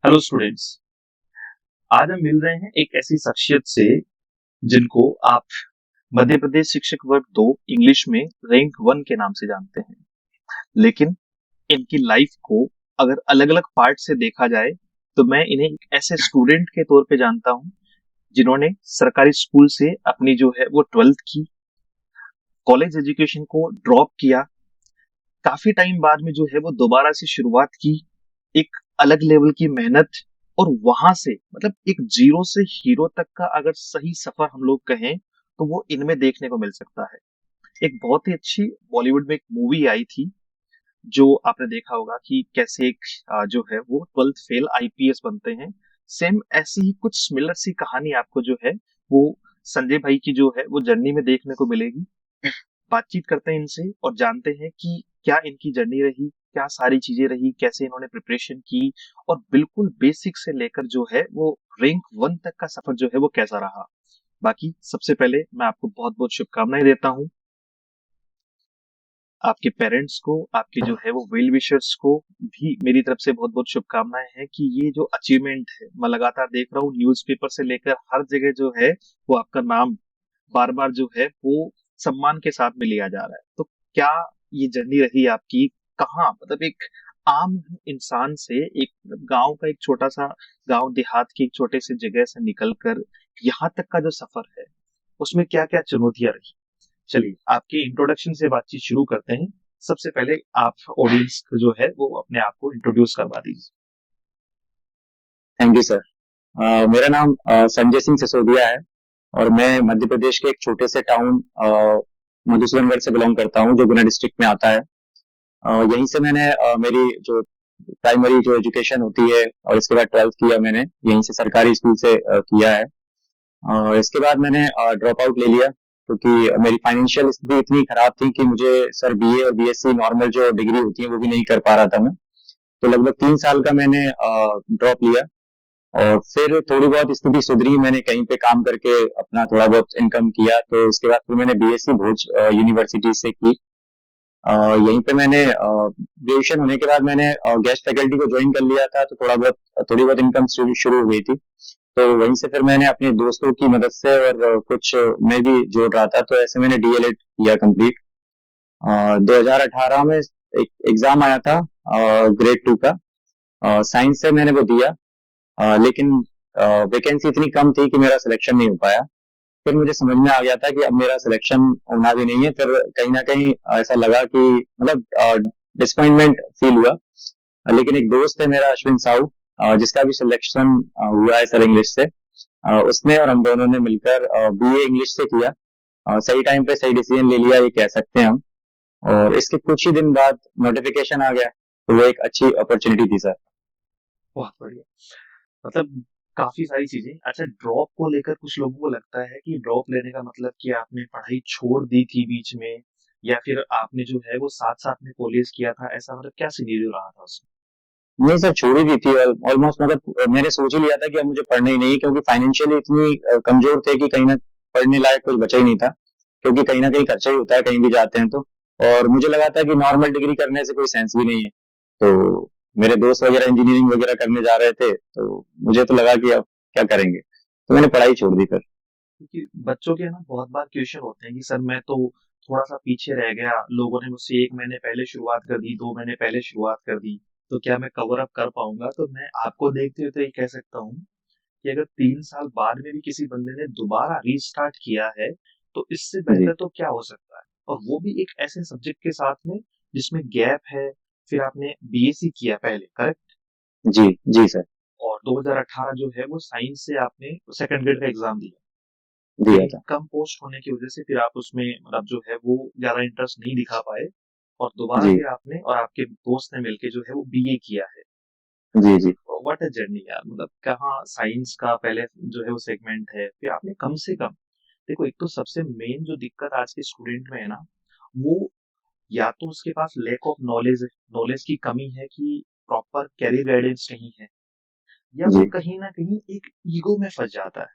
Hello students. आज हम मिल रहे हैं एक ऐसी शख्सियत से जिनको आप मध्य प्रदेश शिक्षक वर्ग 2 इंग्लिश में रैंक 1 के नाम से जानते हैं। लेकिन इनकी लाइफ को अगर अलग अलग पार्ट से देखा जाए तो मैं इन्हें एक ऐसे स्टूडेंट के तौर पे जानता हूं जिन्होंने सरकारी स्कूल से अपनी जो है वो 12th की, कॉलेज एजुकेशन को ड्रॉप किया, काफी टाइम बाद में जो है वो दोबारा से शुरुआत की, एक अलग लेवल की मेहनत, और वहां से मतलब एक जीरो से हीरो तक का अगर सही सफर हम लोग कहें तो वो इनमें देखने को मिल सकता है। एक बहुत ही अच्छी बॉलीवुड में एक मूवी आई थी जो आपने देखा होगा कि कैसे एक जो है वो 12th फेल आईपीएस बनते हैं। सेम ऐसी ही कुछ सिमिलर सी कहानी आपको जो है वो संजय भाई की जो है वो जर्नी में देखने को मिलेगी। बातचीत करते हैं इनसे और जानते हैं कि क्या इनकी जर्नी रही, क्या सारी चीजें रही, कैसे इन्होंने प्रिपरेशन की, और बिल्कुल बेसिक से लेकर जो है वो रैंक 1 तक का सफर जो है वो कैसा रहा। बाकी सबसे पहले मैं आपको बहुत बहुत शुभकामनाएं देता हूँ, आपके पेरेंट्स को, आपके जो है वो वेल विशर्स को भी मेरी तरफ से बहुत बहुत शुभकामनाएं हैं कि ये जो अचीवमेंट है, मैं लगातार देख रहा हूँ न्यूज़पेपर से लेकर हर जगह जो है वो आपका नाम बार बार जो है वो सम्मान के साथ में लिया जा रहा है। तो क्या ये जर्नी रही आपकी, कहाँ मतलब एक आम इंसान से, एक गांव का एक छोटा सा गांव देहात की एक छोटे से जगह से निकलकर यहाँ तक का जो सफर है उसमें क्या क्या चुनौतियां रही। चलिए आपके इंट्रोडक्शन से बातचीत शुरू करते हैं। सबसे पहले आप ऑडियंस को जो है वो अपने आप को इंट्रोड्यूस करवा दीजिए। Thank you sir. मेरा नाम संजय सिंह सिसोदिया है और मैं मध्य प्रदेश के एक छोटे से टाउन मधुसूदनगढ़ से बिलोंग करता हूँ जो गुना डिस्ट्रिक्ट में आता है। यहीं से मैंने मेरी जो प्राइमरी जो एजुकेशन होती है और इसके बाद 12th किया मैंने यहीं से सरकारी स्कूल से किया है। इसके बाद मैंने ड्रॉप आउट ले लिया क्योंकि मेरी फाइनेंशियल स्थिति इतनी खराब थी कि मुझे सर बीए और बीएससी नॉर्मल जो डिग्री होती है वो भी नहीं कर पा रहा था मैं। तो लगभग 3 साल का मैंने ड्रॉप लिया और फिर थोड़ी बहुत स्थिति सुधरी, मैंने कहीं पे काम करके अपना थोड़ा बहुत इनकम किया। तो उसके बाद फिर मैंने बीएससी भोज यूनिवर्सिटी से की। यहीं पे मैंने ग्रेजुएशन होने के बाद मैंने गेस्ट फैकल्टी को ज्वाइन कर लिया था, तो थोड़ी बहुत इनकम शुरू शुरू हो गई थी। तो वहीं से फिर मैंने अपने दोस्तों की मदद से और कुछ मैं भी जोड़ रहा था, तो ऐसे मैंने डीएलएड किया कंप्लीट। 2018 में एक एग्जाम आया था ग्रेड 2 का, साइंस से मैंने वो दिया। लेकिन वैकेंसी इतनी कम थी कि मेरा सिलेक्शन नहीं हो पाया। फिर मुझे समझ में आ गया था कि अब मेरा सिलेक्शन होना भी नहीं है। फिर कहीं ना कहीं ऐसा लगा कि मतलब डिसअपॉइंटमेंट फील हुआ। लेकिन एक दोस्त है मेरा अश्विन साहू, जिसका भी सिलेक्शन हुआ है सर इंग्लिश से। उसने और हम दोनों ने मिलकर बीए इंग्लिश से किया। सही टाइम पे सही डिसीजन ले लिया ये कह सकते हैं हम। और इसके कुछ ही दिन बाद नोटिफिकेशन आ गया, तो वो एक अच्छी अपॉर्चुनिटी थी सर। बहुत बढ़िया। मतलब काफी सारी चीजें। अच्छा, ड्रॉप को लेकर कुछ लोगों को लगता है कि ड्रॉप लेने का मतलब कि आपने पढ़ाई छोड़ दी थी बीच में, या फिर आपने जो है वो साथ साथ में कॉलेज किया था, ऐसा मतलब क्या सिनेरियो रहा था उसमें? नहीं सर, छोड़ ही दी थी ऑलमोस्ट। मतलब मैंने सोच ही लिया था कि अब मुझे पढ़ना ही नहीं है, क्योंकि फाइनेंशियली इतनी कमजोर थे कि कहीं ना पढ़ने लायक कुछ बचा ही नहीं था। क्योंकि कहीं ना कहीं खर्चा ही होता है कहीं भी जाते हैं तो। और मुझे लगा था कि नॉर्मल डिग्री करने से कोई सेंस भी नहीं है। तो मेरे दोस्त वगैरह इंजीनियरिंग वगैरह करने जा रहे थे, तो मुझे तो लगा कि अब क्या करेंगे, तो मैंने पढ़ाई छोड़ दी फिर। क्योंकि बच्चों के ना बहुत बार क्वेश्चन होते हैं कि सर मैं तो थोड़ा सा पीछे रह गया, लोगों ने मुझसे 1 महीने पहले शुरुआत कर दी, 2 महीने पहले शुरुआत कर दी, तो क्या मैं कवर अप कर पाऊंगा? तो मैं आपको देखते हुए तो ये कह सकता हूँ कि अगर 3 साल बाद में भी किसी बंदे ने दोबारा रीस्टार्ट किया है तो इससे जी बेहतर तो क्या हो सकता है, और वो भी एक ऐसे सब्जेक्ट के साथ में जिसमें गैप है। फिर आपने बीएससी किया पहले, करेक्ट? जी जी सर। और 2018 जो है वो साइंस से आपने सेकंड ग्रेड का एग्जाम दिया, दिया लेकिन था। कम पोस्ट होने की वजह से फिर आप उसमें मतलब जो है वो ज्यादा इंटरेस्ट नहीं दिखा पाए, और दोबारा जी फिर आपने और आपके दोस्त ने मिलके जो है वो बीए किया है। जी जी व्हाट अ जर्नी यार, मतलब कहाँ साइंस का पहले जो है वो सेगमेंट है, फिर आपने कम से कम, देखो एक तो सबसे मेन जो दिक्कत आज के स्टूडेंट में है ना, वो या तो उसके पास लैक ऑफ नॉलेज है, नॉलेज की कमी है कि प्रॉपर कैरियर गाइडेंस नहीं है, या वो जी कहीं ना कहीं एक ईगो में फंस जाता है।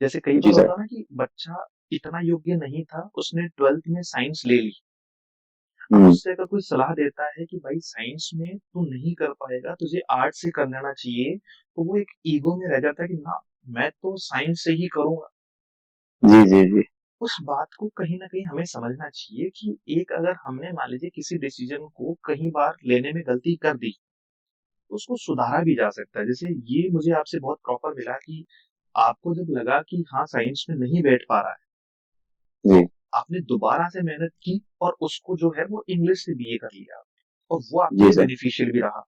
जैसे कई जी बार सर। होता है ना कि बच्चा इतना योग्य नहीं था, उसने 12th में साइंस ले ली, अब हम्म, उससे अगर कोई सलाह देता है कि भाई साइंस में तू नहीं कर पाएगा, तुझे आर्ट से कर लेना चाहिए, तो वो एक ईगो में रह जाता है कि ना, मैं तो साइंस से ही करूंगा। जी जी जी उस बात को कहीं ना कहीं हमें समझना चाहिए कि एक अगर हमने मान लीजिए किसी डिसीजन को कई बार लेने में गलती कर दी, तो उसको सुधारा भी जा सकता है। जैसे ये मुझे आपसे बहुत प्रॉपर मिला कि आपको जब लगा कि हाँ साइंस में नहीं बैठ पा रहा है, तो जी आपने दोबारा से मेहनत की और उसको जो है वो इंग्लिश से बीए कर लिया, और वो आपके जी लिए सर बेनिफिशियल भी रहा।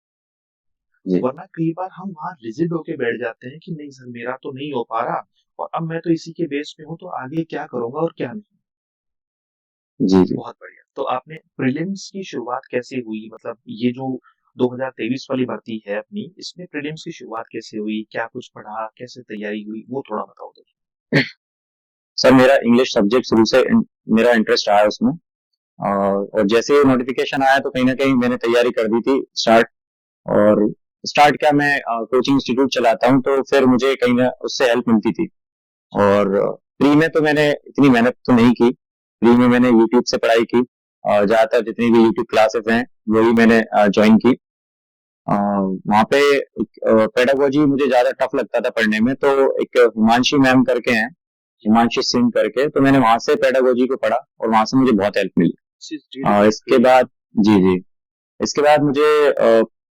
जी वरना कई बार हम वहां रिजिड होके बैठ जाते हैं कि नहीं सर मेरा तो नहीं हो पा रहा, और अब मैं तो इसी के बेस पे हूँ, तो आगे क्या करूंगा और क्या नहीं। जी जी बहुत बढ़िया। तो आपने प्रीलिम्स की शुरुआत कैसे हुई, मतलब ये जो 2023 वाली भर्ती है अपनी, इसमें प्रीलिम्स की शुरुआत कैसे हुई, क्या कुछ पढ़ा, कैसे तैयारी हुई, वो थोड़ा बताओ तो। सर मेरा इंग्लिश सब्जेक्ट शुरू से मेरा इंटरेस्ट रहा है उसमें। और जैसे ही नोटिफिकेशन आया तो कहीं ना कहीं मैंने तैयारी कर दी थी स्टार्ट। और स्टार्ट क्या, मैं कोचिंग इंस्टीट्यूट चलाता हूँ, तो फिर मुझे कहीं ना उससे हेल्प मिलती थी। और प्री में तो मैंने इतनी मेहनत तो नहीं की। प्री में मैंने यूट्यूब से पढ़ाई की, और ज्यादातर जितनी भी यूट्यूब क्लासेस हैं वही मैंने ज्वाइन की। वहाँ पे पेडागोजी मुझे ज्यादा टफ लगता था पढ़ने में, तो एक हिमांशी मैम करके हैं, हिमांशी सिंह करके, तो मैंने वहां से पेडागोजी को पढ़ा और वहां से मुझे बहुत हेल्प मिली। This is really great to इसके हियर। बाद जी जी इसके बाद मुझे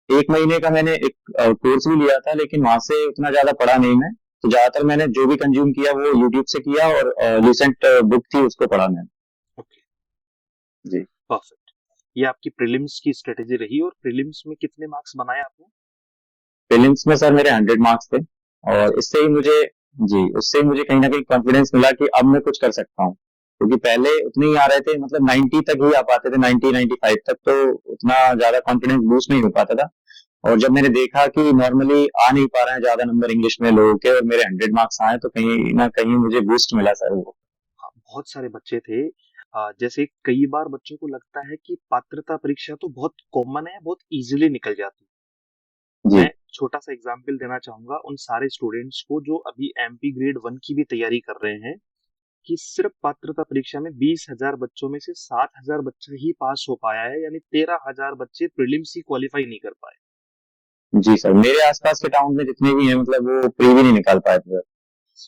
एक महीने का मैंने एक कोर्स भी लिया था, लेकिन वहां से उतना ज्यादा पढ़ा नहीं मैं। तो ज्यादातर मैंने जो भी कंज्यूम किया वो यूट्यूब से किया, और रिसेंट बुक थी उसको पढ़ा मैंने। ओके, जी। परफेक्ट। ये आपकी प्रीलिम्स की स्ट्रेटेजी रही, और प्रीलिम्स में कितने मार्क्स बनाए आपने? प्रीलिम्स में सर मेरे 100 मार्क्स थे। और इससे ही मुझे जी उससे ही मुझे कहीं ना कहीं कॉन्फिडेंस मिला कि अब मैं कुछ कर सकता हूँ। क्योंकि पहले उतने ही आ रहे थे, मतलब 90 तक ही आ पाते थे, 90 95 तक, तो उतना ज्यादा कॉन्फिडेंस बूस्ट नहीं हो पाता था। और जब मैंने देखा कि नॉर्मली आ नहीं पा रहे हैं ज्यादा नंबर इंग्लिश में लोगों के, और मेरे 100 मार्क्स आए, तो कहीं ना कहीं मुझे बूस्ट मिला सर वो। हाँ, बहुत सारे बच्चे थे। जैसे कई बार बच्चों को लगता है कि पात्रता परीक्षा तो बहुत कॉमन है, बहुत इजीली निकल जाती है। मैं जी छोटा सा एग्जाम्पल देना चाहूंगा उन सारे स्टूडेंट्स को जो अभी एमपी ग्रेड 1 की भी तैयारी कर रहे हैं, कि सिर्फ पात्रता परीक्षा में 20,000 बच्चों में से 7,000 बच्चा ही पास हो पाया है, यानी 13,000 बच्चे प्रीलिम्स ही क्वालिफाई नहीं कर पाए। जी सर, मेरे आसपास के टाउन में जितने भी हैं, मतलब वो प्री भी नहीं निकाल पाए थे।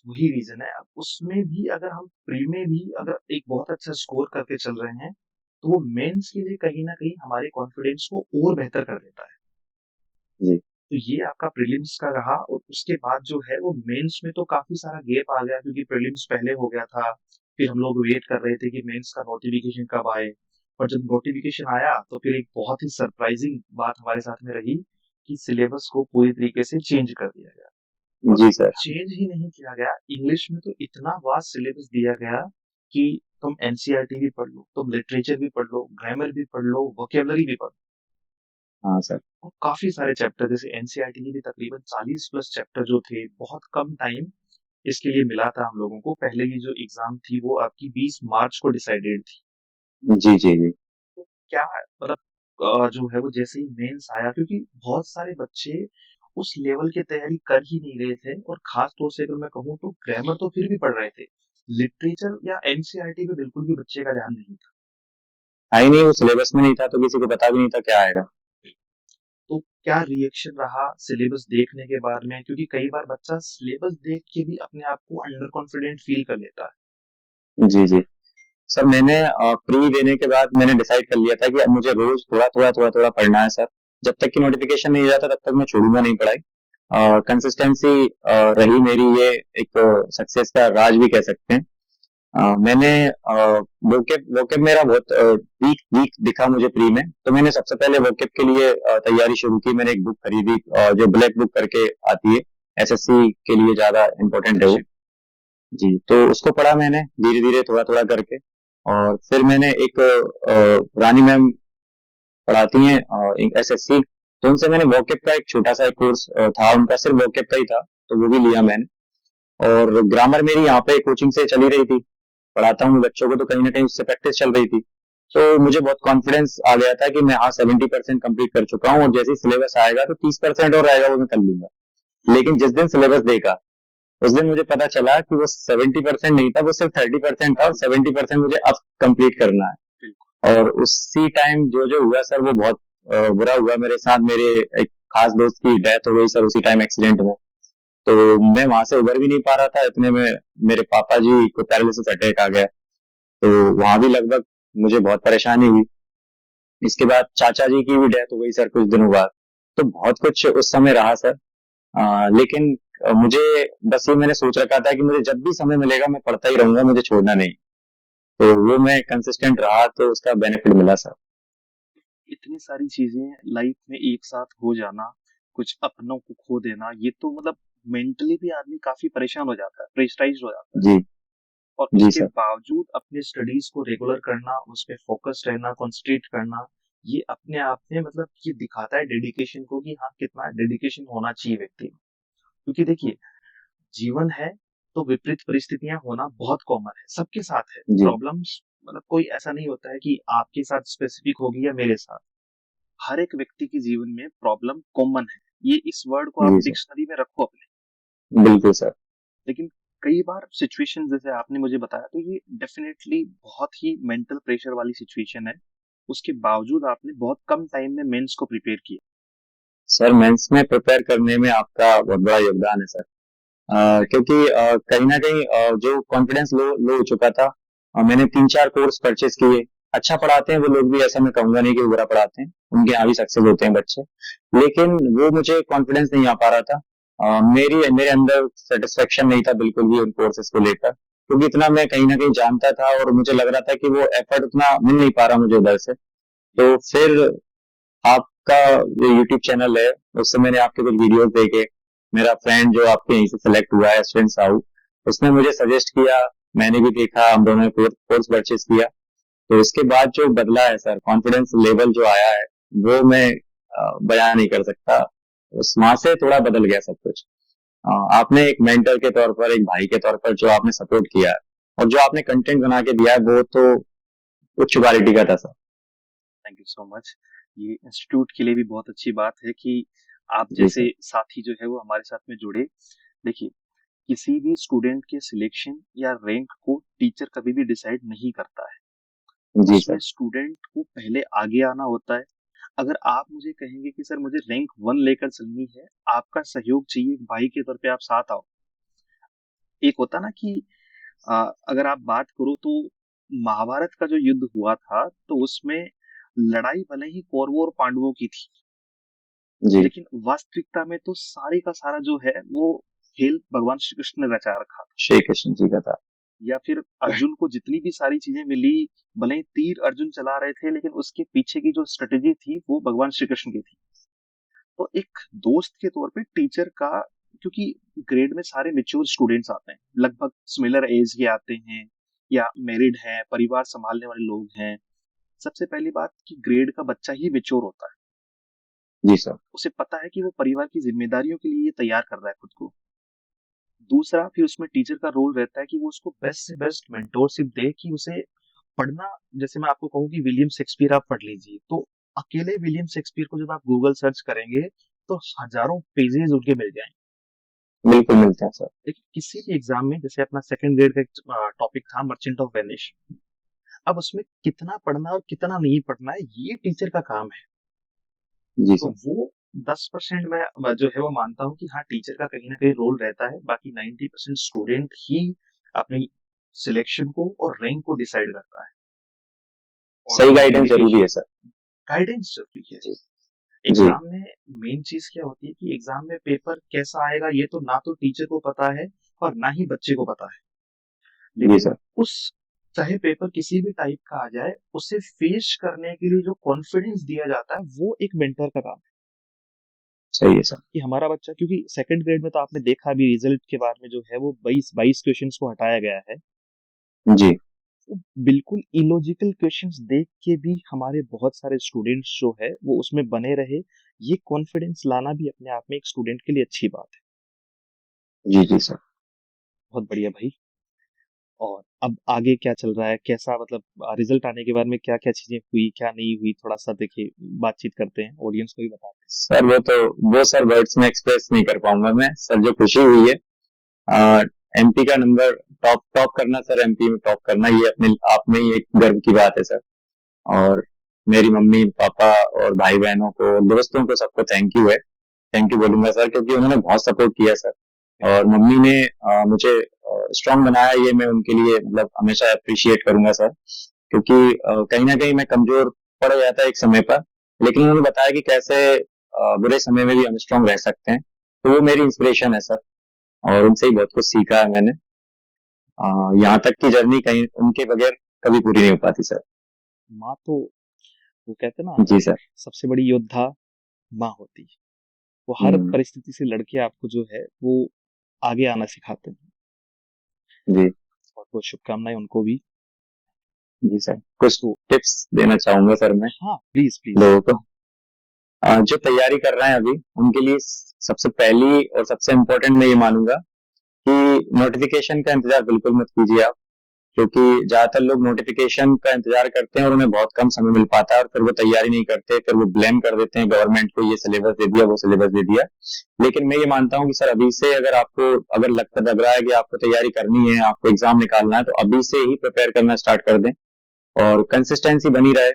वही रीजन है। अब उसमें भी अगर हम प्री में भी अगर एक बहुत अच्छा स्कोर करके चल रहे हैं, तो वो मेंस के लिए कहीं ना कहीं हमारे कॉन्फिडेंस को और बेहतर कर देता है। जी तो ये आपका प्रीलिम्स का रहा, और उसके बाद जो है वो मेंस में तो काफी सारा गैप आ गया, क्योंकि प्रीलिम्स पहले हो गया था। फिर हम लोग वेट कर रहे थे कि मेंस का नोटिफिकेशन कब आए, और जब नोटिफिकेशन आया तो फिर एक बहुत ही सरप्राइजिंग बात हमारे साथ में रही कि सिलेबस को पूरी तरीके से चेंज कर दिया गया। और जी सर। चेंज ही नहीं किया गया, इंग्लिश में तो इतना वास्ट सिलेबस दिया गया कि तुम एनसीईआरटी भी पढ़ लो, तुम लिटरेचर भी पढ़ लो, ग्रामर भी पढ़ लो, वोकेबलरी भी पढ़ लो। हाँ सर। और काफी सारे चैप्टर, जैसे एनसीईआरटी में भी तकरीबन 40 प्लस चैप्टर जो थे, बहुत कम टाइम इसके लिए मिला था हम लोगों को। पहले की जो एग्जाम थी वो आपकी 20 मार्च को डिसाइडेड थी। जी जी जी तो क्या मतलब जो है वो जैसे ही मेंस आया, क्योंकि बहुत सारे बच्चे उस लेवल की तैयारी कर ही नहीं रहे थे, और खास तौर से अगर मैं कहूँ तो ग्रामर तो फिर भी पढ़ रहे थे, लिटरेचर या एनसीईआरटी पे बिल्कुल भी बच्चे का ध्यान नहीं था। है ही नहीं, वो सिलेबस में नहीं था, तो किसी को पता भी नहीं था क्या आएगा। तो क्या रिएक्शन रहा सिलेबस देखने के बाद में, क्योंकि कई बार बच्चा सिलेबस देख के भी अपने आप को अंडर कॉन्फिडेंट फील कर लेता है। जी जी सर, मैंने प्री देने के बाद मैंने डिसाइड कर लिया था कि अब मुझे रोज थोड़ा थोड़ा थोड़ा थोड़ा पढ़ना है सर। जब तक कि नोटिफिकेशन नहीं जाता तब तक मैं छोड़ूंगा नहीं पढ़ाई। कंसिस्टेंसी रही मेरी, ये एक सक्सेस का राज भी कह सकते हैं। मैंने वोकेब वोकेब मेरा बहुत वीक वीक दिखा मुझे प्री में, तो मैंने सबसे पहले वोकेब के लिए तैयारी शुरू की। मैंने एक बुक खरीदी, जो ब्लैक बुक करके आती है, एसएससी के लिए ज्यादा इंपॉर्टेंट है वो। अच्छी। जी, तो उसको पढ़ा मैंने धीरे धीरे थोड़ा थोड़ा करके। और फिर मैंने एक रानी मैम पढ़ाती हैं एसएससी, तो उनसे मैंने वोकेब का एक छोटा सा एक कोर्स था उनका, सिर्फ वोकेब का ही था, तो वो भी लिया मैंने। और ग्रामर मेरी यहाँ पे कोचिंग से चली रही थी, पढ़ाता हूँ बच्चों को, तो कहीं ना कहीं उससे प्रैक्टिस चल रही थी। तो मुझे बहुत कॉन्फिडेंस आ गया था कि मैं हाँ 70% कंप्लीट कर चुका हूँ, और जैसे ही सिलेबस आएगा तो 30% और आएगा वो मैं कर लूंगा। लेकिन जिस दिन सिलेबस देखा, उस दिन मुझे पता चला कि वो 70% नहीं था, वो सिर्फ 30% था, और 70% मुझे अब कंप्लीट करना है। और उसी टाइम जो जो हुआ सर वो बहुत बुरा हुआ मेरे साथ। मेरे एक खास दोस्त की डेथ हो गई सर उसी टाइम एक्सीडेंट में। तो मैं वहां से उभर भी नहीं पा रहा था, इतने में मेरे पापा जी को पैरालिसिस अटैक आ गया। तो वहां भी लगभग मुझे बहुत परेशानी हुई। इसके बाद चाचा जी की भी डेथ हो गई सर कुछ दिनों बाद। तो बहुत कुछ उस समय रहा सर। लेकिन मुझे बस ये मैंने सोच रखा था कि मुझे जब भी समय मिलेगा मैं पढ़ता ही रहूंगा, मुझे छोड़ना नहीं। तो वो मैं कंसिस्टेंट रहा तो उसका बेनिफिट मिला सर। इतनी सारी चीजें लाइफ में एक साथ हो जाना, कुछ अपनों को खो देना, ये तो मतलब मेंटली भी आदमी काफी परेशान हो जाता है, प्रेशराइज हो जाता है। जी। और जी उसके सर। बावजूद अपने स्टडीज को रेगुलर करना, उस पे फोकस रहना, कंसंट्रेट करना, ये अपने आप में मतलब ये दिखाता है डेडिकेशन को कि हाँ कितना डेडिकेशन होना चाहिए व्यक्ति में। क्योंकि देखिए, जीवन है तो विपरीत परिस्थितियां होना बहुत कॉमन है, सबके साथ है जी। प्रॉब्लम्स। मतलब कोई ऐसा नहीं होता है कि आपके साथ स्पेसिफिक होगी या मेरे साथ। हर एक व्यक्ति के जीवन में प्रॉब्लम कॉमन है। ये इस वर्ड को आप जी सर। डिक्शनरी में रखो अपने। बिल्कुल सर। लेकिन कई बार सिचुएशन जैसे आपने मुझे बताया, तो ये डेफिनेटली बहुत ही मेंटल प्रेशर वाली सिचुएशन है। उसके बावजूद आपने बहुत कम टाइम में मेंस को प्रिपेयर किया। सर मेंस में प्रिपेयर करने में आपका बहुत बड़ा योगदान है सर। क्योंकि कहीं ना कहीं जो कॉन्फिडेंस लो लो हो चुका था। मैंने 3-4 कोर्स परचेज किए। अच्छा पढ़ाते हैं वो लोग भी, ऐसा मैं कहूंगा नहीं कि वो बुरा पढ़ाते हैं, उनके यहाँ भी सक्सेस होते हैं बच्चे। लेकिन वो मुझे कॉन्फिडेंस नहीं आ पा रहा था। मेरे अंदर सेटिस्फेक्शन नहीं था बिल्कुल भी उन कोर्सेज को लेकर, क्योंकि इतना मैं कहीं ना कहीं जानता था और मुझे लग रहा था कि वो एफर्ट उतना मिल नहीं पा रहा मुझे उधर से। तो फिर आपका जो यूट्यूब चैनल है उससे मैंने आपके कुछ वीडियोस देखे। मेरा फ्रेंड जो आपके यहीं से सिलेक्ट हुआ है अश्विन साहू, उसने मुझे सजेस्ट किया। मैंने भी देखा, हम दोनों ने कोर्स परचेज किया। तो इसके बाद जो बदला है सर, कॉन्फिडेंस लेवल जो आया है वो मैं बयान नहीं कर सकता। उस माह से थोड़ा बदल गया सब कुछ। आपने एक मेंटर के तौर पर, एक भाई के तौर पर जो आपने सपोर्ट किया है और जो आपने कंटेंट बना के दिया है वो तो उच्च क्वालिटी का था sir. Thank you so much. ये इंस्टीट्यूट के लिए भी बहुत अच्छी बात है कि आप जी जैसे सर। साथी जो है वो हमारे साथ में जुड़े। देखिए, किसी भी स्टूडेंट के सिलेक्शन या रैंक को टीचर कभी भी डिसाइड नहीं करता है। जी उसमें सर। स्टूडेंट को पहले आगे आना होता है। अगर आप मुझे कहेंगे कि सर मुझे रैंक 1 लेकर चलनी है, आपका सहयोग चाहिए, एक भाई के तौर पे आप साथ आओ। एक होता ना कि अगर आप बात करो तो महाभारत का जो युद्ध हुआ था, तो उसमें लड़ाई भले ही कौरवों और पांडवों की थी, जी। लेकिन वास्तविकता में तो सारे का सारा जो है वो खेल भगवान श्री कृष्ण ने रचा रखा था। श्री कृष्ण जी का था। या फिर अर्जुन को जितनी भी सारी चीजें मिली, भले ही तीर अर्जुन चला रहे थे, लेकिन उसके पीछे की जो स्ट्रेटेजी थी वो भगवान श्री कृष्ण की थी। तो एक दोस्त के तौर पे टीचर का, क्योंकि ग्रेड में सारे मेच्योर स्टूडेंट्स आते हैं, लगभग सिमिलर एज के आते हैं, या मैरिड हैं, परिवार संभालने वाले लोग हैं। सबसे पहली बात कि ग्रेड का बच्चा ही मेच्योर होता है। जी सर। उसे पता है कि वो परिवार की जिम्मेदारियों के लिए ये तैयार कर रहा है खुद को। दूसरा, फिर उसमें टीचर का रोल रहता है कि वो उसको बेस्ट से बेस्ट मेंटोरशिप दे, कि उसे पढ़ना, जैसे मैं आपको कहूँ कि विलियम शेक्सपियर आप पढ़ लीजिए, तो अकेले विलियम शेक्सपियर को जब आप गूगल सर्च करेंगे तो हजारों पेजेस उनके मिल जाएंगे। बिल्कुल मिलते हैं सर। लेकिन किसी भी एग्जाम में, जैसे अपना सेकंड ग्रेड का एक टॉपिक था मर्चेंट ऑफ वेनिस, अब उसमें कितना पढ़ना और कितना नहीं पढ़ना है ये टीचर का काम है। जी तो सर। वो 10% मैं जो है वो मानता हूँ कि हाँ टीचर का कहीं ना कहीं रोल रहता है, बाकी 90% स्टूडेंट ही अपनी सिलेक्शन को और रैंक को डिसाइड करता है। और सही वो गाइडेंस जरूरी डेडिकेशन, है सर। गाइडेंस जरूरी है। जी। जी। एग्जाम में मेन चीज क्या होती है कि एग्जाम में पेपर कैसा आएगा ये तो ना तो टीचर को पता है और ना ही बच्चे को पता है। जी लेकिन सर। उस, चाहे पेपर किसी भी टाइप का आ जाए, उसे फेस करने के लिए जो कॉन्फिडेंस दिया जाता है वो एक मेंटर का काम है। सही है सर। कि हमारा बच्चा, क्योंकि सेकंड ग्रेड में तो आपने देखा भी रिजल्ट के बाद में जो है वो 22 क्वेश्चंस को हटाया गया है। जी। वो बिल्कुल इलॉजिकल क्वेश्चंस देख के भी हमारे बहुत सारे स्टूडेंट्स जो है वो उसमें बने रहे। ये कॉन्फिडेंस लाना भी अपने आप में एक स्टूडेंट के लिए अच्छी बात है। जी। जी सर। बहुत बढ़िया भाई। और अब आगे क्या चल रहा है, कैसा मतलब रिजल्ट आने के बाद में क्या क्या चीजें हुई, क्या नहीं हुई, थोड़ा सा देखिए बातचीत करते हैं, ऑडियंस को भी बताते सर वो सर वर्ड्स में एक्सप्रेस नहीं कर पाऊंगा मैं सर। जो खुशी हुई है एमपी का नंबर टॉप टॉप करना सर, एमपी में टॉप करना, ये अपने आप में ही एक गर्व की बात है सर। और मेरी मम्मी पापा और भाई बहनों को, दोस्तों को, सबको थैंक यू है। थैंक यू बोलूंगा सर, क्योंकि उन्होंने बहुत सपोर्ट किया सर। और मम्मी ने मुझे स्ट्रांग बनाया, ये मैं उनके लिए मतलब हमेशा अप्रिशिएट करूंगा सर। क्योंकि कहीं ना कहीं मैं कमजोर पड़ गया था एक समय पर, लेकिन उन्होंने बताया कि कैसे बुरे समय में भी हम स्ट्रांग रह सकते हैं। तो वो मेरी इंस्पिरेशन है सर, और उनसे ही बहुत कुछ सीखा है मैंने। यहाँ तक की जर्नी कहीं उनके बगैर कभी पूरी नहीं हो पाती सर। माँ तो, वो कहते हैं ना, जी सर। सबसे बड़ी योद्धा माँ होती है। वो हर हम्म। परिस्थिति से लड़के आपको जो है वो आगे आना सिखाते हैं। जी। बहुत बहुत शुभकामनाएं उनको भी। जी सर, कुछ तो टिप्स देना चाहूंगा सर मैं हाँ, प्लीज प्लीज। लोगों को। जो तैयारी कर रहे हैं अभी, उनके लिए सबसे पहली और सबसे इम्पोर्टेंट मैं ये मानूंगा कि नोटिफिकेशन का इंतजार बिल्कुल मत कीजिए आप। क्योंकि ज्यादातर लोग नोटिफिकेशन का इंतजार करते हैं और उन्हें बहुत कम समय मिल पाता है, और फिर वो तैयारी नहीं करते, फिर वो ब्लेम कर देते हैं गवर्नमेंट को, ये सिलेबस दे दिया, वो सिलेबस दे दिया। लेकिन मैं ये मानता हूँ कि सर अभी से अगर आपको, अगर लग रहा है कि आपको तैयारी करनी है, आपको एग्जाम निकालना है, तो अभी से ही प्रिपेयर करना स्टार्ट कर दें। और कंसिस्टेंसी बनी रहे,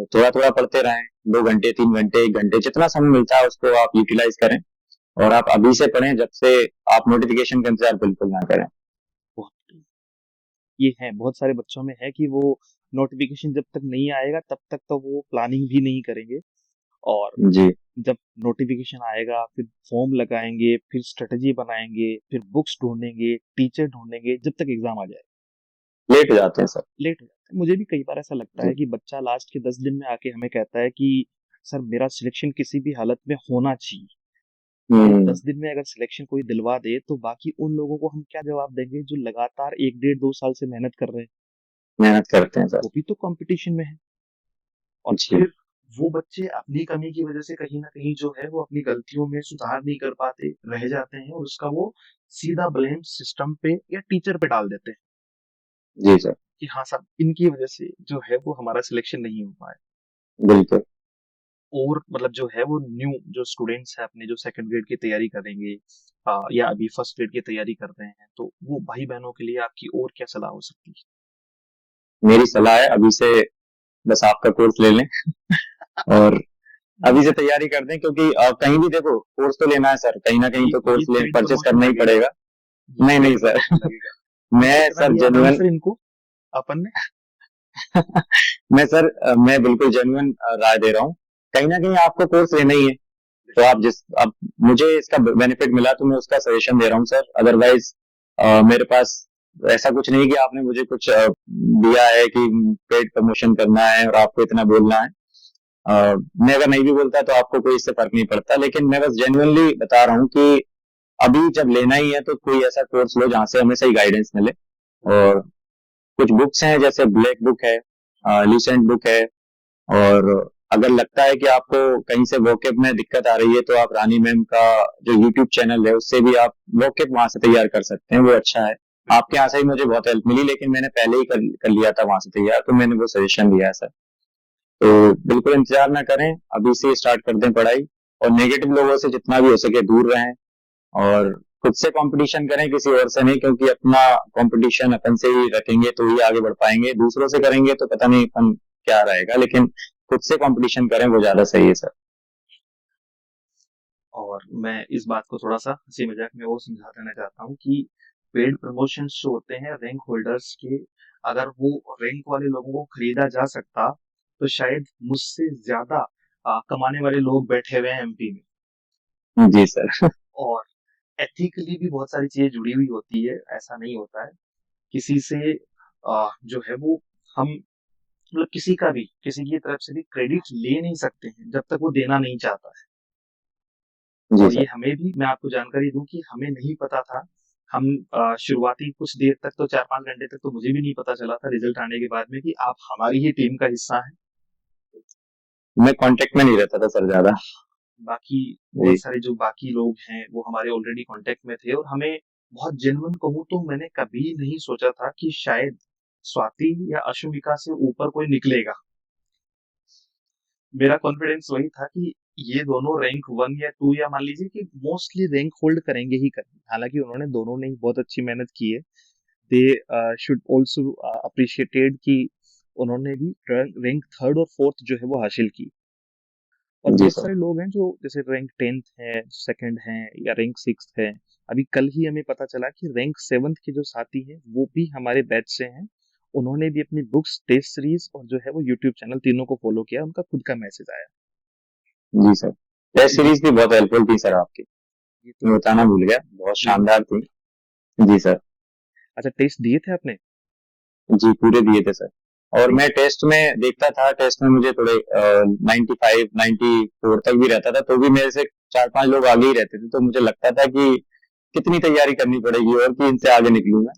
थोड़ा थोड़ा पढ़ते रहें, 2 घंटे 3 घंटे 1 घंटे जितना समय मिलता है उसको आप यूटिलाइज करें। और आप अभी से पढ़ें, जब से आप नोटिफिकेशन का इंतजार बिल्कुल ना करें। बहुत, ये है, बहुत सारे बच्चों में है कि वो नोटिफिकेशन जब तक नहीं आएगा तब तक तो वो प्लानिंग भी नहीं करेंगे। और जी। जब नोटिफिकेशन आएगा फिर फॉर्म लगाएंगे, फिर स्ट्रेटजी बनाएंगे, फिर बुक्स ढूंढेंगे, टीचर ढूंढेंगे, जब तक एग्जाम आ जाए लेट हो जाते हैं सर। लेट हो जाता है। मुझे भी कई बार ऐसा लगता जी। है कि बच्चा लास्ट के 10 दिन में आके हमें कहता है कि सर मेरा सिलेक्शन किसी भी हालत में होना चाहिए। भाई, हम्म। 10 दिन में अगर सिलेक्शन कोई दिलवा दे तो बाकी उन लोगों को हम क्या जवाब देंगे जो लगातार 1 1.5 2 साल से मेहनत कर रहे हैं। मेहनत करते हैं सर। वो भी तो कंपटीशन में है। और जी। फिर वो बच्चे अपनी कमी की वजह से कहीं ना कहीं जो है वो अपनी गलतियों में सुधार नहीं कर पाते, रह जाते हैं, और उसका वो सीधा ब्लेम सिस्टम पे या टीचर पे डाल देते हैं जी सर। कि हाँ साहब इनकी वजह से जो है वो हमारा सिलेक्शन नहीं हो पाया। बिल्कुल। और मतलब जो है वो न्यू जो स्टूडेंट्स हैं अपने, जो सेकंड ग्रेड की तैयारी करेंगे या अभी फर्स्ट ग्रेड की तैयारी कर रहे हैं, तो वो भाई बहनों के लिए आपकी और क्या सलाह हो सकती मेरी सलाह है अभी से बस आपका कोर्स ले लें, और है? अभी से तैयारी कर दें। क्योंकि कहीं भी देखो, कोर्स तो लेना है सर, कहीं ना कहीं ये तो ये कोर्स ले पेड परचेस प्रमोशन करना ही लगेगा। पड़ेगा। ये नहीं नहीं पेड सर। प्रमोशन लगेगा। मैं कितना सर दिया था जेन्युइन। आंसर इनको अपन ने? मैं सर मैं बिल्कुल जेन्युइन राय दे रहा हूँ। कहीं ना कहीं आपको कोर्स लेना ही है, तो आप जिस, अब मुझे इसका बेनिफिट मिला तो मैं उसका सजेशन दे रहा हूँ सर। अदरवाइज मेरे पास ऐसा कुछ नहीं कि आपने मुझे कुछ दिया है कि पेड प्रमोशन करना है और आपको इतना बोलना है। मैं अगर नहीं भी बोलता तो आपको कोई इससे फर्क नहीं पड़ता, लेकिन मैं बस जेन्युइनली बता रहा हूँ कि अभी जब लेना ही है तो कोई ऐसा कोर्स लो जहाँ से हमें सही गाइडेंस मिले। और कुछ बुक्स हैं, जैसे ब्लैक बुक है, ल्यूसेंट बुक है। और अगर लगता है कि आपको कहीं से वोकेब में दिक्कत आ रही है, तो आप रानी मैम का जो यूट्यूब चैनल है उससे भी आप वोकेब वहां से तैयार कर सकते हैं, वो अच्छा है। आपके यहाँ से ही मुझे बहुत हेल्प मिली, लेकिन मैंने पहले ही कर लिया था वहां से तैयार, तो मैंने वो सजेशन दिया है सर। तो बिल्कुल इंतजार ना करें, अभी से स्टार्ट कर दें पढ़ाई। और नेगेटिव लोगों से जितना भी हो सके दूर रहें। और खुद से कंपटीशन करें, किसी और से नहीं, क्योंकि अपना कंपटीशन अपन से ही रखेंगे तो ही आगे बढ़ पाएंगे। दूसरों से करेंगे तो पता नहीं अपन क्या रहेगा, लेकिन खुद से कंपटीशन करें, वो ज्यादा सही है सर। और मैं इस बात को थोड़ा सा हंसी मजाक में वो समझा देना चाहता हूँ कि पेड प्रमोशन जो होते हैं रैंक होल्डर्स के, अगर वो रैंक वाले लोगों को खरीदा जा सकता तो शायद मुझसे ज्यादा कमाने वाले लोग बैठे हुए हैं एमपी में। जी सर। और एथिकली भी बहुत सारी चीजें जुड़ी हुई होती है, ऐसा नहीं होता है किसी से जो है वो हम मतलब किसी का भी किसी की तरफ से भी क्रेडिट ले नहीं सकते हैं जब तक वो देना नहीं चाहता है। जी और ये सर। हमें भी, मैं आपको जानकारी दूं कि हमें नहीं पता था। हम शुरुआती कुछ देर तक तो 4 5 घंटे तक तो मुझे भी नहीं पता चला था रिजल्ट आने के बाद में कि आप हमारी ही टीम का हिस्सा हैं। मैं कांटेक्ट में नहीं रहता था सर ज्यादा। बाकी जी। बहुत सारे जो बाकी लोग हैं वो हमारे ऑलरेडी कांटेक्ट में थे, और हमें बहुत जेन्युइन कहूँ तो मैंने कभी नहीं सोचा था कि शायद स्वाति या अशुमिका से ऊपर कोई निकलेगा। मेरा कॉन्फिडेंस वही था कि ये दोनों रैंक 1 या 2 या मान लीजिए कि मोस्टली रैंक होल्ड करेंगे ही करेंगे। हालांकि उन्होंने दोनों ने ही बहुत अच्छी मेहनत की है। दे शुड ऑल्सो अप्रिशिएटेड कि उन्होंने भी रैंक थर्ड और फोर्थ जो है वो हासिल की। और जी बहुत सर। सारे लोग हैं जो जैसे रैंक 10th है, सेकंड है या रैंक 6th है। अभी कल ही हमें पता चला कि रैंक 7th के जो साथी हैं वो भी हमारे बैच से हैं। उन्होंने भी अपनी बुक्स, टेस्ट सीरीज और जो है वो यूट्यूब चैनल तीनों को फॉलो किया। उनका खुद का मैसेज आया। जी सर, टेस्ट तो ये सीरीज भी बहुत हेल्पफुल थी सर आपकी, ये तो मैं बताना भूल गया, बहुत ये शानदार थी। जी सर। अच्छा, टेस्ट दिए थे आपने? जी पूरे दिए थे सर। और नहीं। मैं टेस्ट में देखता था, टेस्ट में मुझे थोड़े 95 94 तक भी रहता था, तो भी मेरे से 4 5 लोग आगे ही रहते थे, तो मुझे लगता था कि कितनी तैयारी करनी पड़ेगी और कि इनसे आगे निकलूं मैं,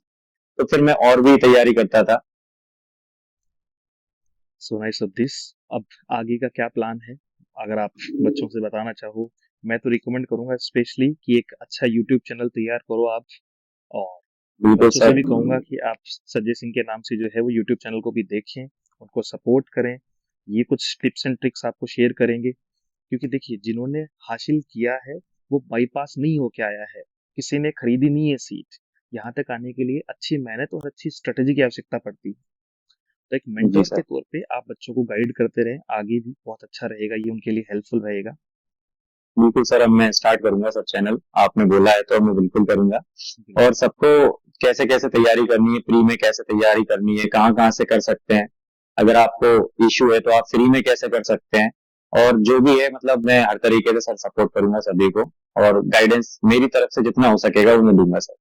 तो फिर मैं और भी तैयारी करता था। So nice of this. अब आगे का क्या प्लान है, अगर आप बच्चों से बताना चाहो? मैं तो रिकमेंड करूंगा स्पेशली कि एक अच्छा यूट्यूब चैनल तैयार करो आप। और बिल्कुल बच्चों से सर। भी कहूंगा कि आप संजय सिंह के नाम से जो है वो यूट्यूब चैनल को भी देखें, उनको सपोर्ट करें। ये कुछ टिप्स एंड ट्रिक्स आपको शेयर करेंगे, क्योंकि देखिए जिन्होंने हासिल किया है वो बाईपास नहीं होके आया है। किसी ने खरीदी नहीं है सीट। यहाँ तक आने के लिए अच्छी मेहनत और अच्छी स्ट्रेटेजी की आवश्यकता पड़ती है। तो एक जी मेंटोर के सर। तौर पे आप बच्चों को गाइड करते रहें, आगे भी बहुत अच्छा रहेगा, ये उनके लिए हेल्पफुल रहेगा। बिल्कुल सर, अब मैं स्टार्ट करूंगा सब चैनल, आपने बोला है तो अब मैं बिल्कुल करूंगा। और बिल्कुल। सबको कैसे कैसे तैयारी करनी है, प्री में कैसे तैयारी करनी है, कहाँ कहाँ से कर सकते हैं, अगर आपको इश्यू है तो आप फ्री में कैसे कर सकते हैं, और जो भी है मतलब मैं हर तरीके से सर सपोर्ट करूंगा सभी को, और गाइडेंस मेरी तरफ से जितना हो सकेगा वो मैं दूंगा सर।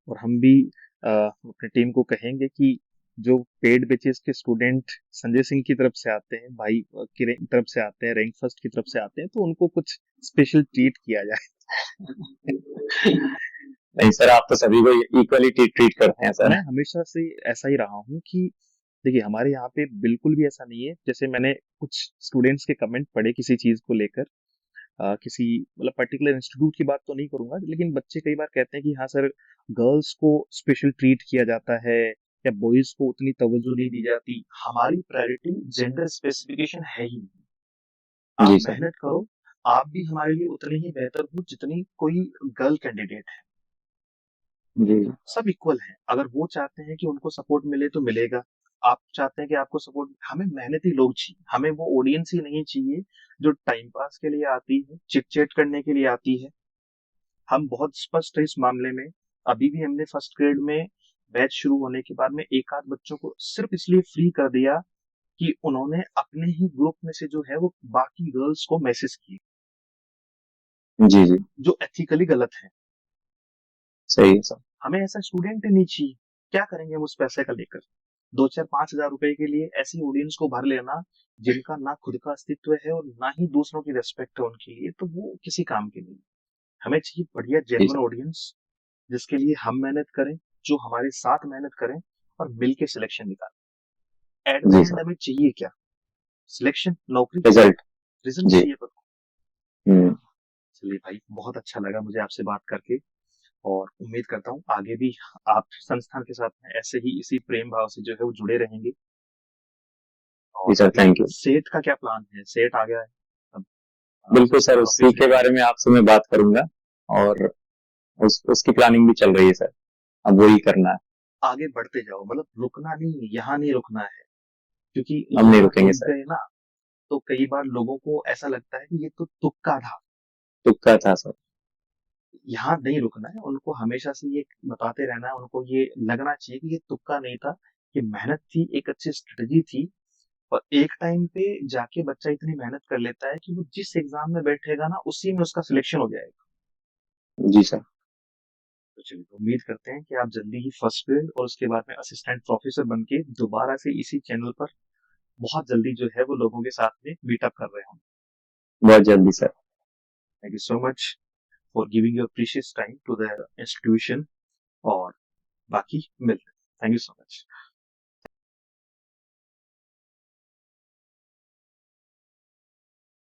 और हम भी अपनी टीम को कहेंगे कि जो पेड बैचेस के स्टूडेंट संजय सिंह की तरफ से आते हैं, भाई की तरफ से आते हैं, रैंक फर्स्ट की तरफ से आते हैं, तो उनको कुछ स्पेशल ट्रीट किया जाए। नहीं सर, आप तो सभी को इक्वली ट्रीट करते हैं और सर। मैं हमेशा से ऐसा ही रहा हूँ कि देखिए हमारे यहाँ पे बिल्कुल भी ऐसा नहीं है। जैसे मैंने कुछ स्टूडेंट्स के कमेंट पढ़े किसी चीज को लेकर, किसी मतलब पर्टिकुलर इंस्टीट्यूट की बात तो नहीं करूंगा, लेकिन बच्चे कई बार कहते हैं कि हाँ सर, गर्ल्स को स्पेशल ट्रीट किया जाता है या बॉयज को उतनी तवज्जो नहीं दी जाती। हमारी प्रायोरिटी जेंडर स्पेसिफिकेशन है ही नहीं। आप जी सर। मेहनत करो, आप भी हमारे लिए उतने ही बेहतर हो जितनी कोई गर्ल कैंडिडेट है। जी सब इक्वल हैं। अगर वो चाहते हैं कि उनको सपोर्ट मिले तो मिलेगा, आप चाहते हैं कि आपको सपोर्ट, हमें मेहनती लोग चाहिए। हमें वो ऑडियंस ही नहीं चाहिए जो टाइम पास के लिए आती है, चिट चैट करने के लिए आती है। हम बहुत स्पष्ट है इस मामले में। अभी भी हमने फर्स्ट ग्रेड में बैच शुरू होने के बाद में एक आध बच्चों को सिर्फ इसलिए फ्री कर दिया कि उन्होंने अपने ही ग्रुप में से जो है वो बाकी गर्ल्स को मैसेज किए, जी जी। जो एथिकली गलत है। सही है सर। हमें ऐसा स्टूडेंट ही नहीं चाहिए। क्या करेंगे हम उस पैसे का लेकर? 2 4 5 हजार रुपए के लिए ऐसी ऑडियंस को भर लेना जिनका ना खुद का अस्तित्व है और ना ही दूसरों की रेस्पेक्ट है उनके लिए, तो वो किसी काम की नहीं। हमें चाहिए बढ़िया जी जेन्युइन सर। ऑडियंस जिसके लिए हम मेहनत करें, जो हमारे साथ मेहनत करें और मिल के सिलेक्शन निकालें। एट द जी एंड सर। हमें चाहिए क्या? सिलेक्शन, नौकरी, रिजल्ट। रिजल्ट जी। चाहिए तो। हम्म। चलिए भाई, बहुत अच्छा लगा मुझे आपसे बात करके। और उम्मीद करता हूँ आगे भी आप संस्थान के साथ में ऐसे ही इसी प्रेम भाव से जो है वो जुड़े रहेंगे। जी और सर, अभी थैंक यू। सेट का क्या प्लान है? सेट आ गया है अब, बिल्कुल सर, उसी प्रोफेसर के की। बारे में आपसे मैं बात करूंगा, और उसकी प्लानिंग भी चल रही है सर, अब वही करना है। आगे बढ़ते जाओ, मतलब रुकना नहीं, यहाँ नहीं रुकना है। क्योंकि हम नहीं यहाँ रुकेंगे रुक सर। गए ना तो कई बार लोगों को ऐसा लगता है कि ये तो तुक्का था। तुक्का था सर। यहाँ नहीं रुकना है, उनको हमेशा से ये बताते रहना है, उनको ये लगना चाहिए कि ये तुक्का नहीं था, ये मेहनत थी, एक अच्छी स्ट्रेटजी थी। और एक टाइम पे जाके बच्चा इतनी मेहनत कर लेता है कि वो जिस एग्जाम में बैठेगा ना उसी में उसका सिलेक्शन हो जाएगा। जी सर। तो चलिए, उम्मीद करते हैं कि आप जल्दी ही फर्स्ट ग्रेड और उसके बाद में असिस्टेंट प्रोफेसर बन के दोबारा से इसी चैनल पर बहुत जल्दी जो है वो लोगों के साथ में मीटअप कर रहे हों। बहुत जल्दी sir. Thank you so much for giving your precious time to the institution. और बाकी मिलते हैं। Thank you so much.